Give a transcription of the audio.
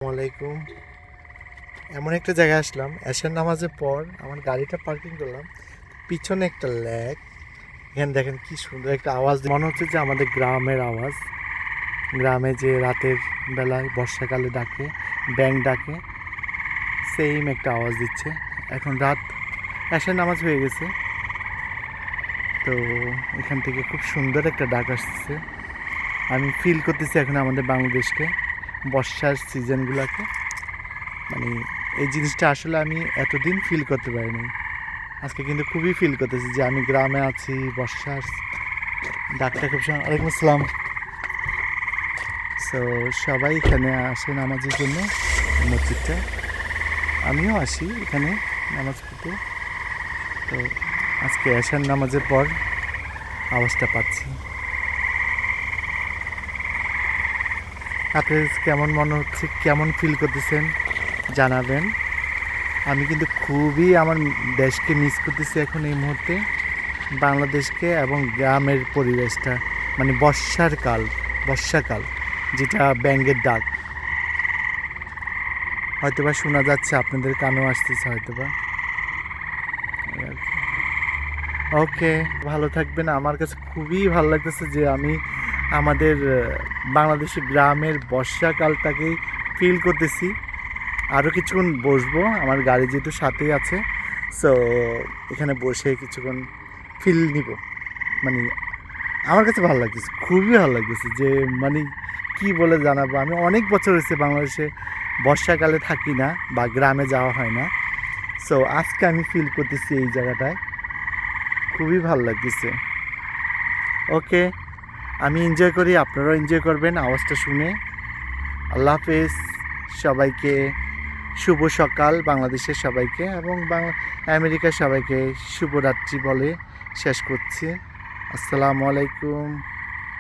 আসসালামাইকুম। এমন একটা জায়গায় আসলাম, এশার নামাজের পর আমার গাড়িটা পার্কিং করলাম, পিছনে একটা লেক। এখানে দেখেন কি সুন্দর একটা আওয়াজ, মনে হচ্ছে যে আমাদের গ্রামের আওয়াজ। গ্রামে যে রাতের বেলায় বর্ষাকালে ডাকে, ব্যাঙ ডাকে, সেম একটা আওয়াজ দিচ্ছে। এখন রাত, এশার নামাজ হয়ে গেছে, তো এখান থেকে খুব সুন্দর একটা ডাক আসছে। আমি ফিল করতেছি এখন আমাদের বাংলাদেশকে, বর্ষার সিজনগুলোকে। মানে এই জিনিসটা আসলে আমি এতদিন ফিল করতে পারিনি, আজকে কিন্তু খুবই ফিল করতেছি যে আমি গ্রামে আছি। বর্ষার ডাকটা খুব ওয়ালাইকুম আসসালাম। সো সবাই এখানে আসে নামাজের জন্য, মসজিদটা। আমিও আসি এখানে নামাজ পড়তে। তো আজকে এশার নামাজের পর আওয়াজটা পাচ্ছি। আপনাদের কেমন মনে হচ্ছে, কেমন ফিল করতেছেন জানাবেন। আমি কিন্তু খুবই আমার দেশকে মিস করতেছি এখন এই মুহূর্তে, বাংলাদেশকে এবং গ্রামের পরিবেশটা। মানে বর্ষাকাল যেটা ব্যাঙের ডাক হয়তোবা শোনা যাচ্ছে, আপনাদের কানেও আসতেছে হয়তোবা। ওকে, ভালো থাকবেন। আমার কাছে খুবই ভালো লাগতেছে যে আমি আমাদের বাংলাদেশের গ্রামের বর্ষাকালটাকেই ফিল করতেছি। আরও কিছুক্ষণ বসবো, আমার গাড়ি যেহেতু সাথেই আছে, সো এখানে বসে কিছুক্ষণ ফিল নিব। মানে আমার কাছে ভালো লাগতেছে, খুবই ভালো লাগতেছে যে মানে কি বলে জানাবো। আমি অনেক বছর হয়েছে বাংলাদেশে বর্ষাকালে থাকি না বা গ্রামে যাওয়া হয় না। সো আজকে আমি ফিল করতেছি এই জায়গাটায়, খুবই ভালো লাগতেছে। ওকে, আমি এনজয় করি, আপনারাও এনজয় করবেন আওয়াজটা শুনে। আল্লাহ হাফেজ সবাইকে, শুভ সকাল বাংলাদেশের সবাইকে, এবং আমেরিকার সবাইকে শুভরাত্রি বলে শেষ করছি। আসসালামু আলাইকুম।